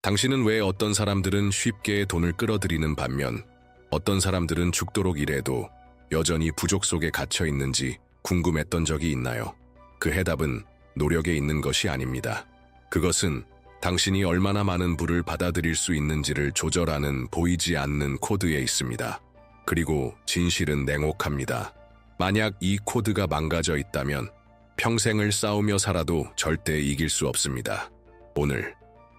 당신은 왜 어떤 사람들은 쉽게 돈을 끌어들이는 반면 어떤 사람들은 죽도록 일해도 여전히 부족 속에 갇혀 있는지 궁금했던 적이 있나요? 그 해답은 노력에 있는 것이 아닙니다. 그것은 당신이 얼마나 많은 부를 받아들일 수 있는지를 조절하는 보이지 않는 코드에 있습니다. 그리고 진실은 냉혹합니다. 만약 이 코드가 망가져 있다면 평생을 싸우며 살아도 절대 이길 수 없습니다. 오늘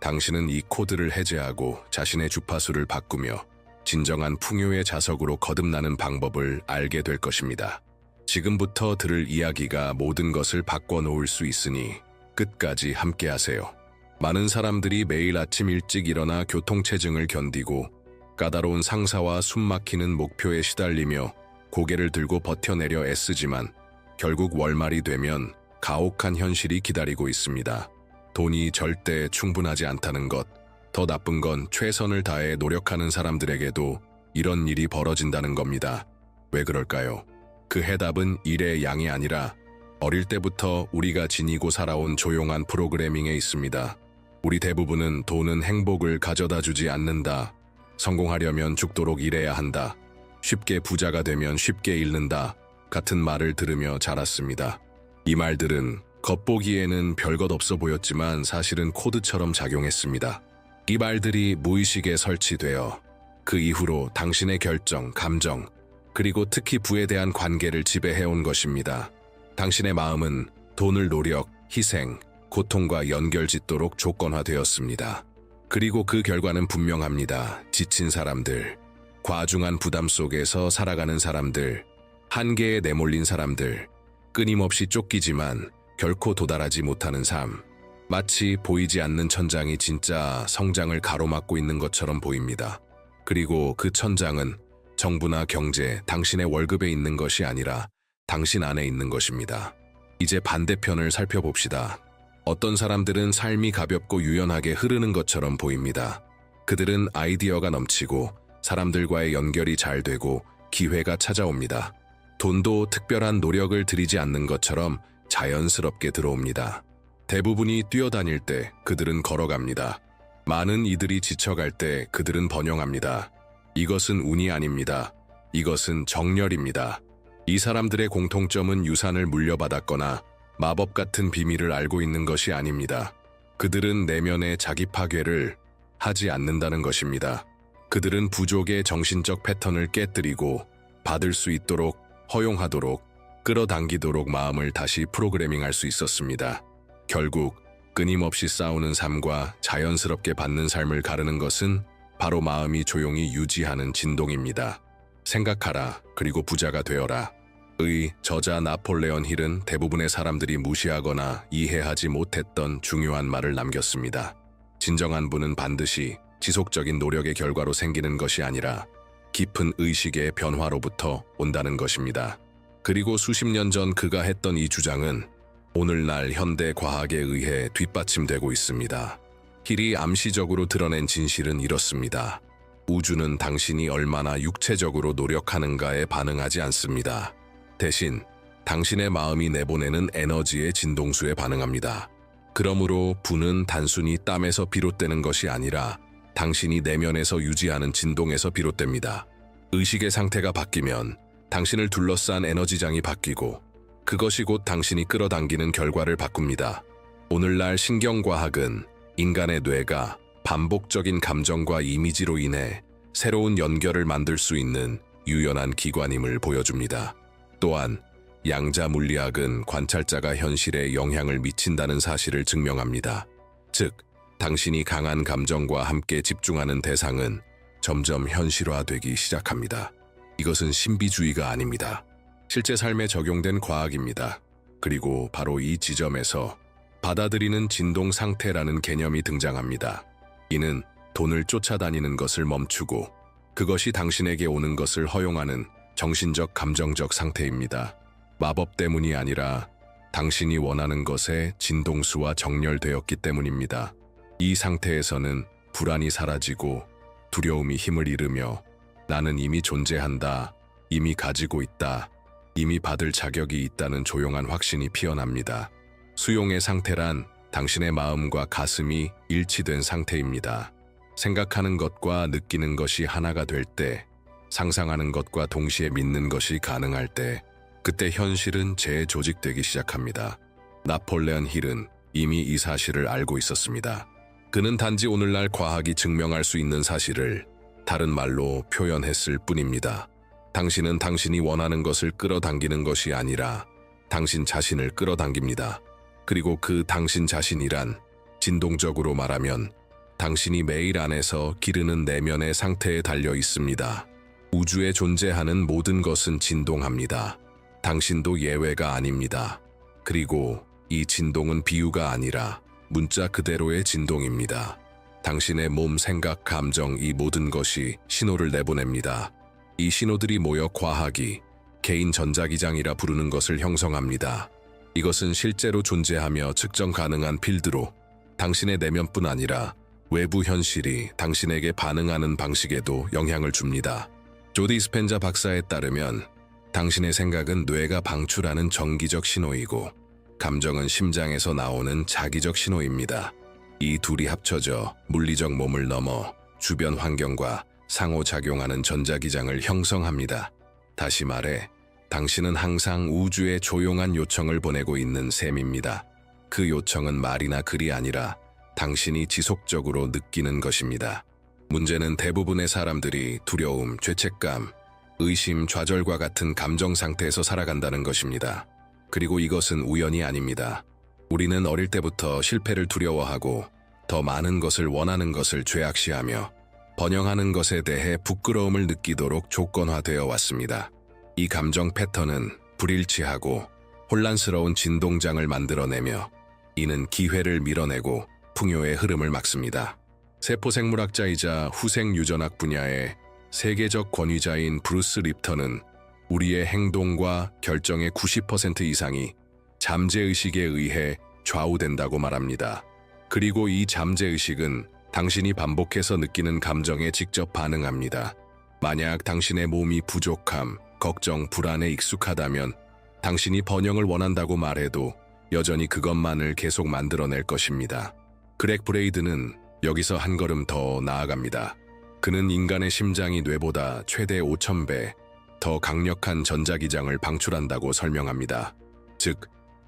당신은 이 코드를 해제하고 자신의 주파수를 바꾸며 진정한 풍요의 자석으로 거듭나는 방법을 알게 될 것입니다. 지금부터 들을 이야기가 모든 것을 바꿔놓을 수 있으니 끝까지 함께하세요. 많은 사람들이 매일 아침 일찍 일어나 교통체증을 견디고 까다로운 상사와 숨막히는 목표에 시달리며 고개를 들고 버텨내려 애쓰지만 결국 월말이 되면 가혹한 현실이 기다리고 있습니다. 돈이 절대 충분하지 않다는 것, 더 나쁜 건 최선을 다해 노력하는 사람들에게도 이런 일이 벌어진다는 겁니다. 왜 그럴까요? 그 해답은 일의 양이 아니라 어릴 때부터 우리가 지니고 살아온 조용한 프로그래밍에 있습니다. 우리 대부분은 돈은 행복을 가져다 주지 않는다. 성공하려면 죽도록 일해야 한다. 쉽게 부자가 되면 쉽게 잃는다. 같은 말을 들으며 자랐습니다. 이 말들은 겉보기에는 별것 없어 보였지만 사실은 코드처럼 작용했습니다. 이 말들이 무의식에 설치되어 그 이후로 당신의 결정, 감정, 그리고 특히 부에 대한 관계를 지배해온 것입니다. 당신의 마음은 돈을 노력, 희생, 고통과 연결짓도록 조건화되었습니다. 그리고 그 결과는 분명합니다. 지친 사람들, 과중한 부담 속에서 살아가는 사람들, 한계에 내몰린 사람들, 끊임없이 쫓기지만 결코 도달하지 못하는 삶. 마치 보이지 않는 천장이 진짜 성장을 가로막고 있는 것처럼 보입니다. 그리고 그 천장은 정부나 경제, 당신의 월급에 있는 것이 아니라 당신 안에 있는 것입니다. 이제 반대편을 살펴봅시다. 어떤 사람들은 삶이 가볍고 유연하게 흐르는 것처럼 보입니다. 그들은 아이디어가 넘치고 사람들과의 연결이 잘 되고 기회가 찾아옵니다. 돈도 특별한 노력을 들이지 않는 것처럼 자연스럽게 들어옵니다. 대부분이 뛰어다닐 때 그들은 걸어갑니다. 많은 이들이 지쳐갈 때 그들은 번영합니다. 이것은 운이 아닙니다. 이것은 정렬입니다. 이 사람들의 공통점은 유산을 물려받았거나 마법 같은 비밀을 알고 있는 것이 아닙니다. 그들은 내면의 자기 파괴를 하지 않는다는 것입니다. 그들은 부족의 정신적 패턴을 깨뜨리고 받을 수 있도록 허용하도록 끌어당기도록 마음을 다시 프로그래밍할 수 있었습니다. 결국 끊임없이 싸우는 삶과 자연스럽게 받는 삶을 가르는 것은 바로 마음이 조용히 유지하는 진동입니다. 생각하라, 그리고 부자가 되어라. 의 저자 나폴레온 힐은 대부분의 사람들이 무시하거나 이해하지 못했던 중요한 말을 남겼습니다. 진정한 부는 반드시 지속적인 노력의 결과로 생기는 것이 아니라 깊은 의식의 변화로부터 온다는 것입니다. 그리고 수십 년 전 그가 했던 이 주장은 오늘날 현대 과학에 의해 뒷받침되고 있습니다. 힐이 암시적으로 드러낸 진실은 이렇습니다. 우주는 당신이 얼마나 육체적으로 노력하는가에 반응하지 않습니다. 대신 당신의 마음이 내보내는 에너지의 진동수에 반응합니다. 그러므로 부는 단순히 땀에서 비롯되는 것이 아니라 당신이 내면에서 유지하는 진동에서 비롯됩니다. 의식의 상태가 바뀌면 당신을 둘러싼 에너지장이 바뀌고 그것이 곧 당신이 끌어당기는 결과를 바꿉니다. 오늘날 신경과학은 인간의 뇌가 반복적인 감정과 이미지로 인해 새로운 연결을 만들 수 있는 유연한 기관임을 보여줍니다. 또한 양자 물리학은 관찰자가 현실에 영향을 미친다는 사실을 증명합니다. 즉, 당신이 강한 감정과 함께 집중하는 대상은 점점 현실화되기 시작합니다. 이것은 신비주의가 아닙니다. 실제 삶에 적용된 과학입니다. 그리고 바로 이 지점에서 받아들이는 진동 상태라는 개념이 등장합니다. 이는 돈을 쫓아다니는 것을 멈추고 그것이 당신에게 오는 것을 허용하는 정신적 감정적 상태입니다. 마법 때문이 아니라 당신이 원하는 것에 진동수와 정렬되었기 때문입니다. 이 상태에서는 불안이 사라지고 두려움이 힘을 잃으며 나는 이미 존재한다, 이미 가지고 있다, 이미 받을 자격이 있다는 조용한 확신이 피어납니다. 수용의 상태란 당신의 마음과 가슴이 일치된 상태입니다. 생각하는 것과 느끼는 것이 하나가 될 때, 상상하는 것과 동시에 믿는 것이 가능할 때, 그때 현실은 재조직되기 시작합니다. 나폴레온 힐은 이미 이 사실을 알고 있었습니다. 그는 단지 오늘날 과학이 증명할 수 있는 사실을 다른 말로 표현했을 뿐입니다. 당신은 당신이 원하는 것을 끌어당기는 것이 아니라 당신 자신을 끌어당깁니다. 그리고 그 당신 자신이란, 진동적으로 말하면 당신이 매일 안에서 기르는 내면의 상태에 달려 있습니다. 우주에 존재하는 모든 것은 진동합니다. 당신도 예외가 아닙니다. 그리고 이 진동은 비유가 아니라 문자 그대로의 진동입니다. 당신의 몸, 생각, 감정, 이 모든 것이 신호를 내보냅니다. 이 신호들이 모여 과학이 개인 전자기장이라 부르는 것을 형성합니다. 이것은 실제로 존재하며 측정 가능한 필드로 당신의 내면뿐 아니라 외부 현실이 당신에게 반응하는 방식에도 영향을 줍니다. 조디 스펜자 박사에 따르면 당신의 생각은 뇌가 방출하는 정기적 신호이고 감정은 심장에서 나오는 자기적 신호입니다. 이 둘이 합쳐져 물리적 몸을 넘어 주변 환경과 상호작용하는 전자기장을 형성합니다. 다시 말해, 당신은 항상 우주에 조용한 요청을 보내고 있는 셈입니다. 그 요청은 말이나 글이 아니라 당신이 지속적으로 느끼는 것입니다. 문제는 대부분의 사람들이 두려움, 죄책감, 의심, 좌절과 같은 감정 상태에서 살아간다는 것입니다. 그리고 이것은 우연이 아닙니다. 우리는 어릴 때부터 실패를 두려워하고 더 많은 것을 원하는 것을 죄악시하며 번영하는 것에 대해 부끄러움을 느끼도록 조건화되어 왔습니다. 이 감정 패턴은 불일치하고 혼란스러운 진동장을 만들어내며 이는 기회를 밀어내고 풍요의 흐름을 막습니다. 세포생물학자이자 후생유전학 분야의 세계적 권위자인 브루스 립턴은 우리의 행동과 결정의 90% 이상이 잠재의식에 의해 좌우된다고 말합니다. 그리고 이 잠재의식은 당신이 반복해서 느끼는 감정에 직접 반응합니다. 만약 당신의 몸이 부족함, 걱정, 불안에 익숙하다면 당신이 번영을 원한다고 말해도 여전히 그것만을 계속 만들어낼 것입니다. 그렉 브레이드는 여기서 한 걸음 더 나아갑니다. 그는 인간의 심장이 뇌보다 최대 5,000배 더 강력한 전자기장을 방출한다고 설명합니다. 즉,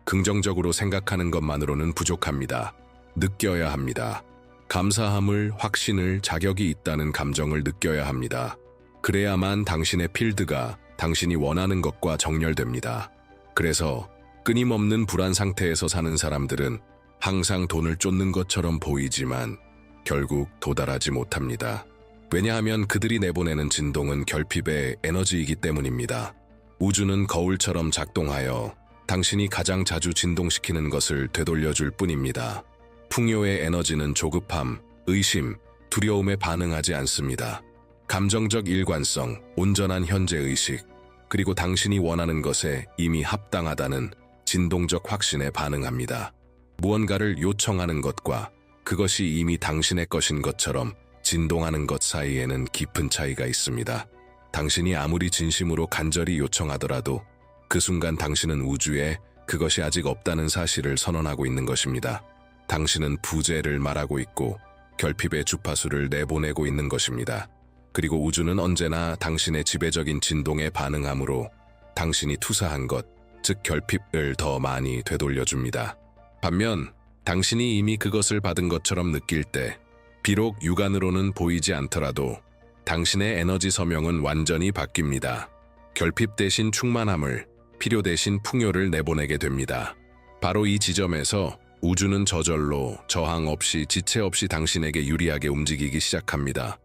긍정적으로 생각하는 것만으로는 부족합니다. 느껴야 합니다. 감사함을, 확신을, 자격이 있다는 감정을 느껴야 합니다. 그래야만 당신의 필드가 당신이 원하는 것과 정렬됩니다. 그래서 끊임없는 불안 상태에서 사는 사람들은 항상 돈을 쫓는 것처럼 보이지만 결국 도달하지 못합니다. 왜냐하면 그들이 내보내는 진동은 결핍의 에너지이기 때문입니다. 우주는 거울처럼 작동하여 당신이 가장 자주 진동시키는 것을 되돌려줄 뿐입니다. 풍요의 에너지는 조급함, 의심, 두려움에 반응하지 않습니다. 감정적 일관성, 온전한 현재의식, 그리고 당신이 원하는 것에 이미 합당하다는 진동적 확신에 반응합니다. 무언가를 요청하는 것과 그것이 이미 당신의 것인 것처럼 진동하는 것 사이에는 깊은 차이가 있습니다. 당신이 아무리 진심으로 간절히 요청하더라도 그 순간 당신은 우주에 그것이 아직 없다는 사실을 선언하고 있는 것입니다. 당신은 부재를 말하고 있고 결핍의 주파수를 내보내고 있는 것입니다. 그리고 우주는 언제나 당신의 지배적인 진동에 반응하므로 당신이 투사한 것, 즉 결핍을 더 많이 되돌려줍니다. 반면 당신이 이미 그것을 받은 것처럼 느낄 때, 비록 육안으로는 보이지 않더라도 당신의 에너지 서명은 완전히 바뀝니다. 결핍 대신 충만함을, 필요 대신 풍요를 내보내게 됩니다. 바로 이 지점에서 우주는 저절로 저항 없이 지체 없이 당신에게 유리하게 움직이기 시작합니다.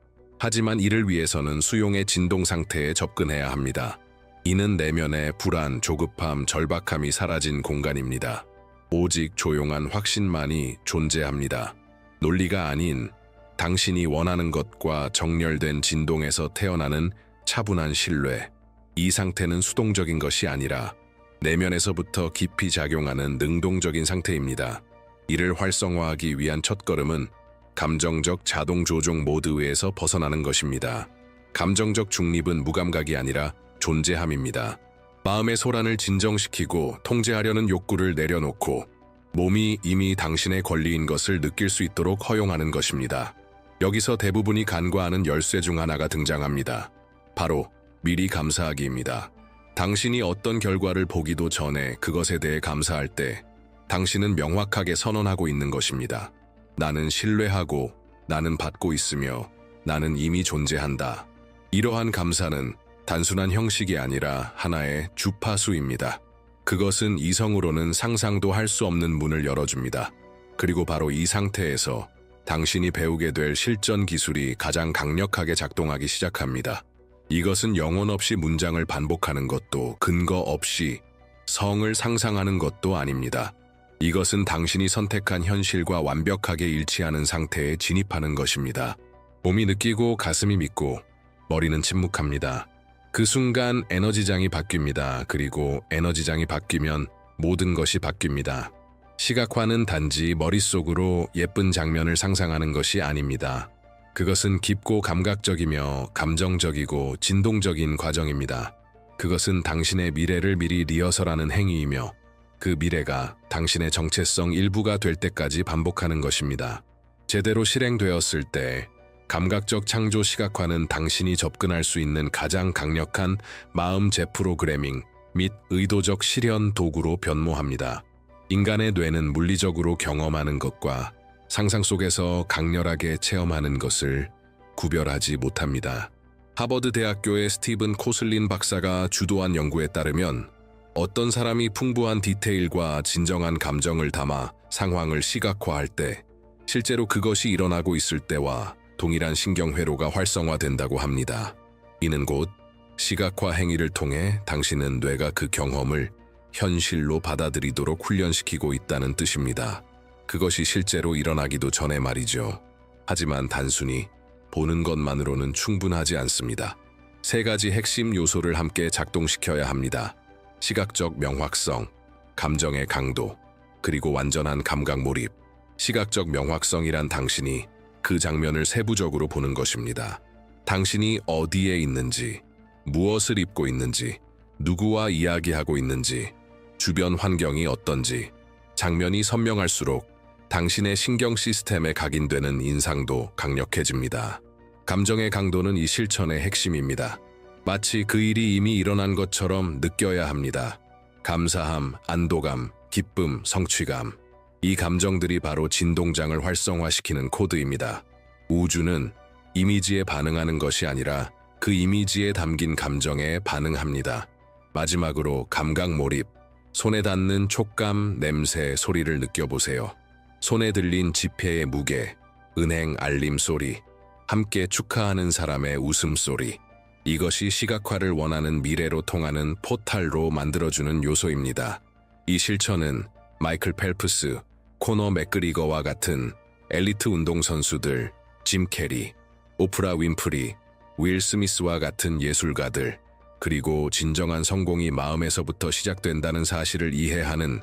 하지만 이를 위해서는 수용의 진동 상태에 접근해야 합니다. 이는 내면의 불안, 조급함, 절박함이 사라진 공간입니다. 오직 조용한 확신만이 존재합니다. 논리가 아닌 당신이 원하는 것과 정렬된 진동에서 태어나는 차분한 신뢰. 이 상태는 수동적인 것이 아니라 내면에서부터 깊이 작용하는 능동적인 상태입니다. 이를 활성화하기 위한 첫걸음은 감정적 자동 조종 모드에서 벗어나는 것입니다. 감정적 중립은 무감각이 아니라 존재함입니다. 마음의 소란을 진정시키고 통제하려는 욕구를 내려놓고 몸이 이미 당신의 권리인 것을 느낄 수 있도록 허용하는 것입니다. 여기서 대부분이 간과하는 열쇠 중 하나가 등장합니다. 바로 미리 감사하기입니다. 당신이 어떤 결과를 보기도 전에 그것에 대해 감사할 때 당신은 명확하게 선언하고 있는 것입니다. 나는 신뢰하고, 나는 받고 있으며, 나는 이미 존재한다. 이러한 감사는 단순한 형식이 아니라 하나의 주파수입니다. 그것은 이성으로는 상상도 할 수 없는 문을 열어줍니다. 그리고 바로 이 상태에서 당신이 배우게 될 실전 기술이 가장 강력하게 작동하기 시작합니다. 이것은 영혼 없이 문장을 반복하는 것도 근거 없이 성을 상상하는 것도 아닙니다. 이것은 당신이 선택한 현실과 완벽하게 일치하는 상태에 진입하는 것입니다. 몸이 느끼고 가슴이 믿고 머리는 침묵합니다. 그 순간 에너지장이 바뀝니다. 그리고 에너지장이 바뀌면 모든 것이 바뀝니다. 시각화는 단지 머릿속으로 예쁜 장면을 상상하는 것이 아닙니다. 그것은 깊고 감각적이며 감정적이고 진동적인 과정입니다. 그것은 당신의 미래를 미리 리허설하는 행위이며 그 미래가 당신의 정체성 일부가 될 때까지 반복하는 것입니다. 제대로 실행되었을 때 감각적 창조 시각화는 당신이 접근할 수 있는 가장 강력한 마음 재프로그래밍 및 의도적 실현 도구로 변모합니다. 인간의 뇌는 물리적으로 경험하는 것과 상상 속에서 강렬하게 체험하는 것을 구별하지 못합니다. 하버드 대학교의 스티븐 코슬린 박사가 주도한 연구에 따르면 어떤 사람이 풍부한 디테일과 진정한 감정을 담아 상황을 시각화할 때 실제로 그것이 일어나고 있을 때와 동일한 신경회로가 활성화된다고 합니다. 이는 곧 시각화 행위를 통해 당신은 뇌가 그 경험을 현실로 받아들이도록 훈련시키고 있다는 뜻입니다. 그것이 실제로 일어나기도 전에 말이죠. 하지만 단순히 보는 것만으로는 충분하지 않습니다. 세 가지 핵심 요소를 함께 작동시켜야 합니다. 시각적 명확성, 감정의 강도, 그리고 완전한 감각 몰입. 시각적 명확성이란 당신이 그 장면을 세부적으로 보는 것입니다. 당신이 어디에 있는지, 무엇을 입고 있는지, 누구와 이야기하고 있는지, 주변 환경이 어떤지, 장면이 선명할수록 당신의 신경 시스템에 각인되는 인상도 강력해집니다. 감정의 강도는 이 실천의 핵심입니다. 마치 그 일이 이미 일어난 것처럼 느껴야 합니다. 감사함, 안도감, 기쁨, 성취감. 이 감정들이 바로 진동장을 활성화시키는 코드입니다. 우주는 이미지에 반응하는 것이 아니라 그 이미지에 담긴 감정에 반응합니다. 마지막으로 감각 몰입. 손에 닿는 촉감, 냄새, 소리를 느껴보세요. 손에 들린 지폐의 무게, 은행 알림 소리, 함께 축하하는 사람의 웃음소리. 이것이 시각화를 원하는 미래로 통하는 포탈로 만들어주는 요소입니다. 이 실천은 마이클 펠프스, 코너 맥그리거와 같은 엘리트 운동선수들, 짐 캐리, 오프라 윈프리, 윌 스미스와 같은 예술가들, 그리고 진정한 성공이 마음에서부터 시작된다는 사실을 이해하는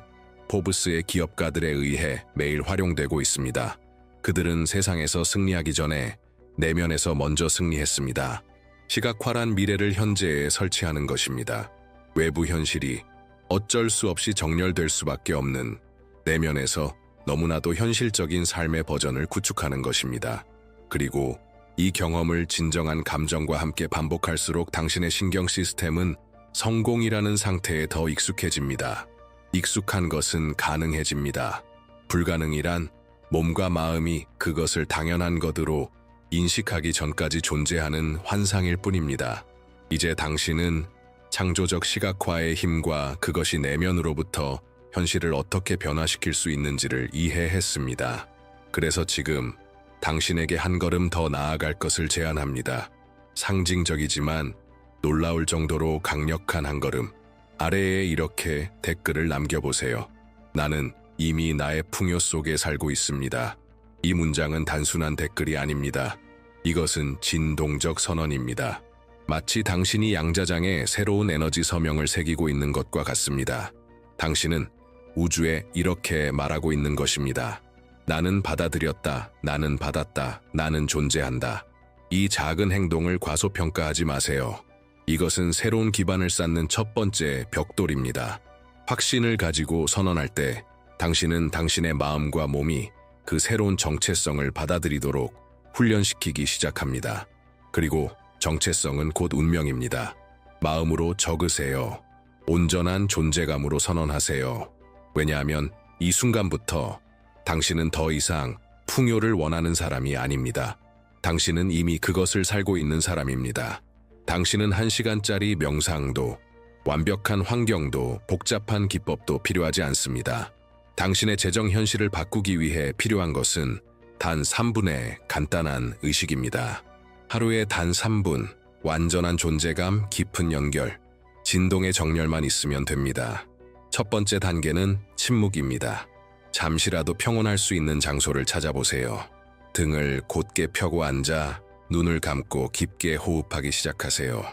포브스의 기업가들에 의해 매일 활용되고 있습니다. 그들은 세상에서 승리하기 전에 내면에서 먼저 승리했습니다. 시각화란 미래를 현재에 설치하는 것입니다. 외부 현실이 어쩔 수 없이 정렬될 수밖에 없는 내면에서 너무나도 현실적인 삶의 버전을 구축하는 것입니다. 그리고 이 경험을 진정한 감정과 함께 반복할수록 당신의 신경 시스템은 성공이라는 상태에 더 익숙해집니다. 익숙한 것은 가능해집니다. 불가능이란 몸과 마음이 그것을 당연한 것으로 인식하기 전까지 존재하는 환상일 뿐입니다. 이제 당신은 창조적 시각화의 힘과 그것이 내면으로부터 현실을 어떻게 변화시킬 수 있는지를 이해했습니다. 그래서 지금 당신에게 한 걸음 더 나아갈 것을 제안합니다. 상징적이지만 놀라울 정도로 강력한 한 걸음. 아래에 이렇게 댓글을 남겨보세요. 나는 이미 나의 풍요 속에 살고 있습니다. 이 문장은 단순한 댓글이 아닙니다. 이것은 진동적 선언입니다. 마치 당신이 양자장에 새로운 에너지 서명을 새기고 있는 것과 같습니다. 당신은 우주에 이렇게 말하고 있는 것입니다. 나는 받아들였다. 나는 받았다. 나는 존재한다. 이 작은 행동을 과소평가하지 마세요. 이것은 새로운 기반을 쌓는 첫 번째 벽돌입니다. 확신을 가지고 선언할 때 당신은 당신의 마음과 몸이 그 새로운 정체성을 받아들이도록 훈련시키기 시작합니다. 그리고 정체성은 곧 운명입니다. 마음으로 적으세요. 온전한 존재감으로 선언하세요. 왜냐하면 이 순간부터 당신은 더 이상 풍요를 원하는 사람이 아닙니다. 당신은 이미 그것을 살고 있는 사람입니다. 당신은 1시간짜리 명상도, 완벽한 환경도, 복잡한 기법도 필요하지 않습니다. 당신의 재정 현실을 바꾸기 위해 필요한 것은 단 3분의 간단한 의식입니다. 하루에 단 3분, 완전한 존재감, 깊은 연결, 진동의 정렬만 있으면 됩니다. 첫 번째 단계는 침묵입니다. 잠시라도 평온할 수 있는 장소를 찾아보세요. 등을 곧게 펴고 앉아 눈을 감고 깊게 호흡하기 시작하세요.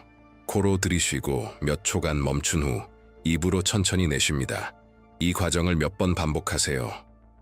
코로 들이쉬고 몇 초간 멈춘 후 입으로 천천히 내쉽니다. 이 과정을 몇 번 반복하세요.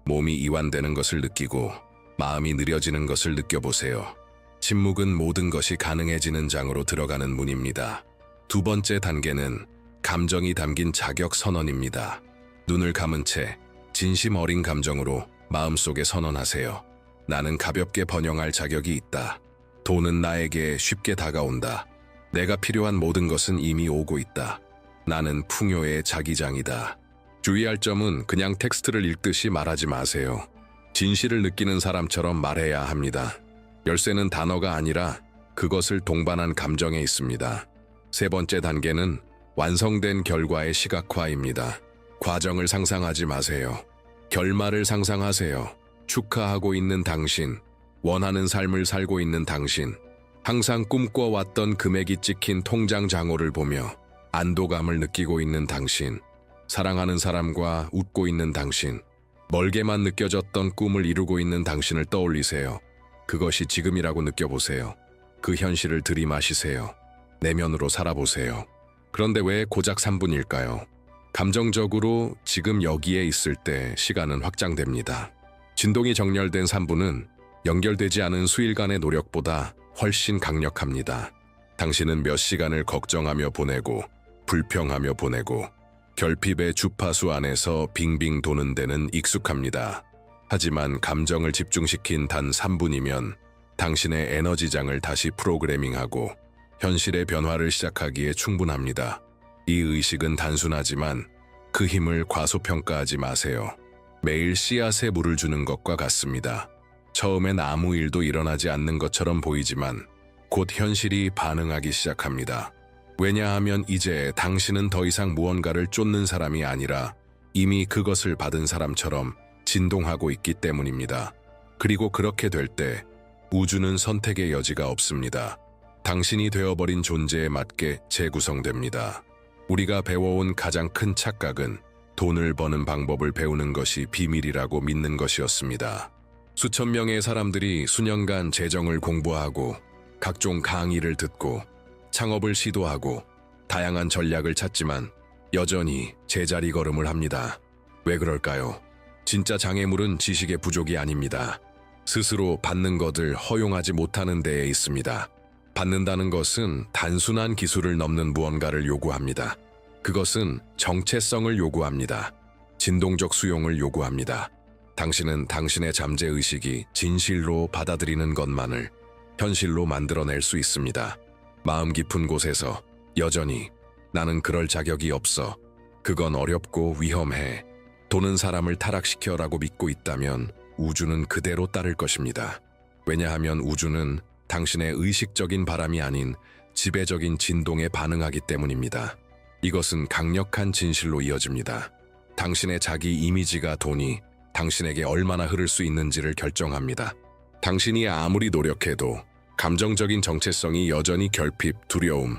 몸이 이완되는 것을 느끼고 마음이 느려지는 것을 느껴보세요. 침묵은 모든 것이 가능해지는 장으로 들어가는 문입니다. 두 번째 단계는 감정이 담긴 자격 선언입니다. 눈을 감은 채 진심 어린 감정으로 마음속에 선언하세요. 나는 가볍게 번영할 자격이 있다. 돈은 나에게 쉽게 다가온다. 내가 필요한 모든 것은 이미 오고 있다. 나는 풍요의 자기장이다. 주의할 점은 그냥 텍스트를 읽듯이 말하지 마세요. 진실을 느끼는 사람처럼 말해야 합니다. 열쇠는 단어가 아니라 그것을 동반한 감정에 있습니다. 세 번째 단계는 완성된 결과의 시각화입니다. 과정을 상상하지 마세요. 결말을 상상하세요. 축하하고 있는 당신, 원하는 삶을 살고 있는 당신, 항상 꿈꿔왔던 금액이 찍힌 통장 잔고를 보며 안도감을 느끼고 있는 당신, 사랑하는 사람과 웃고 있는 당신, 멀게만 느껴졌던 꿈을 이루고 있는 당신을 떠올리세요. 그것이 지금이라고 느껴보세요. 그 현실을 들이마시세요. 내면으로 살아보세요. 그런데 왜 고작 3분일까요? 감정적으로 지금 여기에 있을 때 시간은 확장됩니다. 진동이 정렬된 3분은 연결되지 않은 수일간의 노력보다 훨씬 강력합니다. 당신은 몇 시간을 걱정하며 보내고 불평하며 보내고 결핍의 주파수 안에서 빙빙 도는 데는 익숙합니다. 하지만 감정을 집중시킨 단 3분이면 당신의 에너지장을 다시 프로그래밍하고 현실의 변화를 시작하기에 충분합니다. 이 의식은 단순하지만 그 힘을 과소평가하지 마세요. 매일 씨앗에 물을 주는 것과 같습니다. 처음엔 아무 일도 일어나지 않는 것처럼 보이지만 곧 현실이 반응하기 시작합니다. 왜냐하면 이제 당신은 더 이상 무언가를 쫓는 사람이 아니라 이미 그것을 받은 사람처럼 진동하고 있기 때문입니다. 그리고 그렇게 될 때 우주는 선택의 여지가 없습니다. 당신이 되어버린 존재에 맞게 재구성됩니다. 우리가 배워온 가장 큰 착각은 돈을 버는 방법을 배우는 것이 비밀이라고 믿는 것이었습니다. 수천 명의 사람들이 수년간 재정을 공부하고 각종 강의를 듣고 창업을 시도하고 다양한 전략을 찾지만 여전히 제자리 걸음을 합니다. 왜 그럴까요? 진짜 장애물은 지식의 부족이 아닙니다. 스스로 받는 것을 허용하지 못하는 데에 있습니다. 받는다는 것은 단순한 기술을 넘는 무언가를 요구합니다. 그것은 정체성을 요구합니다. 진동적 수용을 요구합니다. 당신은 당신의 잠재의식이 진실로 받아들이는 것만을 현실로 만들어낼 수 있습니다. 마음 깊은 곳에서 여전히 나는 그럴 자격이 없어. 그건 어렵고 위험해. 돈은 사람을 타락시켜라고 믿고 있다면 우주는 그대로 따를 것입니다. 왜냐하면 우주는 당신의 의식적인 바람이 아닌 지배적인 진동에 반응하기 때문입니다. 이것은 강력한 진실로 이어집니다. 당신의 자기 이미지가 돈이 당신에게 얼마나 흐를 수 있는지를 결정합니다. 당신이 아무리 노력해도 감정적인 정체성이 여전히 결핍, 두려움,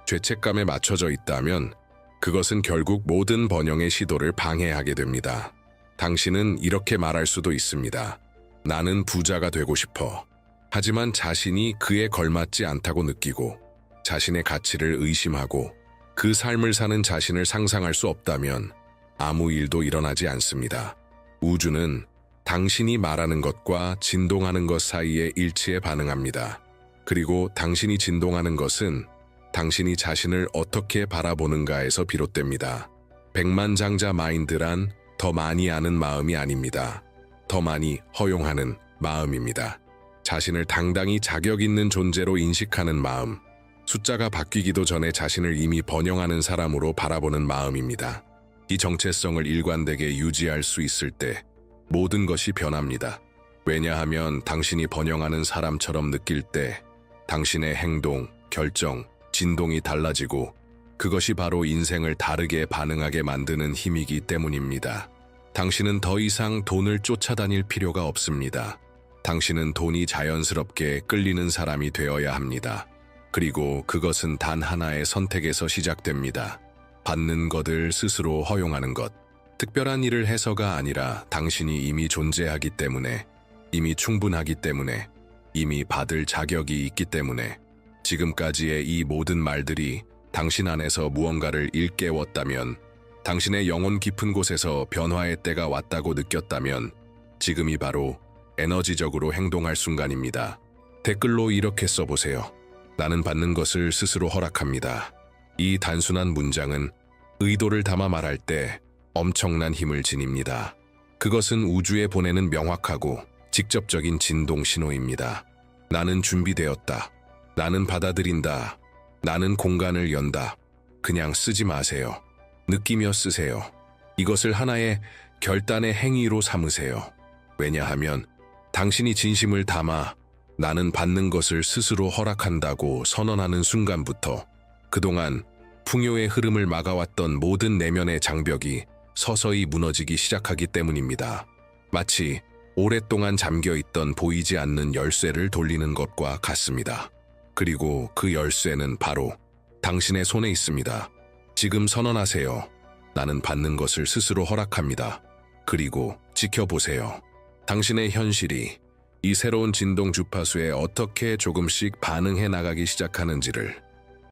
죄책감에 맞춰져 있다면 그것은 결국 모든 번영의 시도를 방해하게 됩니다. 당신은 이렇게 말할 수도 있습니다. 나는 부자가 되고 싶어. 하지만 자신이 그에 걸맞지 않다고 느끼고 자신의 가치를 의심하고 그 삶을 사는 자신을 상상할 수 없다면 아무 일도 일어나지 않습니다. 우주는 당신이 말하는 것과 진동하는 것 사이의 일치에 반응합니다. 그리고 당신이 진동하는 것은 당신이 자신을 어떻게 바라보는가에서 비롯됩니다. 백만장자 마인드란 더 많이 아는 마음이 아닙니다. 더 많이 허용하는 마음입니다. 자신을 당당히 자격 있는 존재로 인식하는 마음. 숫자가 바뀌기도 전에 자신을 이미 번영하는 사람으로 바라보는 마음입니다. 이 정체성을 일관되게 유지할 수 있을 때 모든 것이 변합니다. 왜냐하면 당신이 번영하는 사람처럼 느낄 때 당신의 행동, 결정, 진동이 달라지고 그것이 바로 인생을 다르게 반응하게 만드는 힘이기 때문입니다. 당신은 더 이상 돈을 쫓아다닐 필요가 없습니다. 당신은 돈이 자연스럽게 끌리는 사람이 되어야 합니다. 그리고 그것은 단 하나의 선택에서 시작됩니다. 받는 것을 스스로 허용하는 것. 특별한 일을 해서가 아니라 당신이 이미 존재하기 때문에, 이미 충분하기 때문에, 이미 받을 자격이 있기 때문에 지금까지의 이 모든 말들이 당신 안에서 무언가를 일깨웠다면, 당신의 영혼 깊은 곳에서 변화의 때가 왔다고 느꼈다면 지금이 바로 에너지적으로 행동할 순간입니다. 댓글로 이렇게 써보세요. 나는 받는 것을 스스로 허락합니다. 이 단순한 문장은 의도를 담아 말할 때 엄청난 힘을 지닙니다. 그것은 우주에 보내는 명확하고 직접적인 진동 신호입니다. 나는 준비되었다. 나는 받아들인다. 나는 공간을 연다. 그냥 쓰지 마세요. 느끼며 쓰세요. 이것을 하나의 결단의 행위로 삼으세요. 왜냐하면 당신이 진심을 담아 나는 받는 것을 스스로 허락한다고 선언하는 순간부터 그동안 풍요의 흐름을 막아왔던 모든 내면의 장벽이 서서히 무너지기 시작하기 때문입니다. 마치 오랫동안 잠겨있던 보이지 않는 열쇠를 돌리는 것과 같습니다. 그리고 그 열쇠는 바로 당신의 손에 있습니다. 지금 선언하세요. 나는 받는 것을 스스로 허락합니다. 그리고 지켜보세요. 당신의 현실이 이 새로운 진동 주파수에 어떻게 조금씩 반응해 나가기 시작하는지를.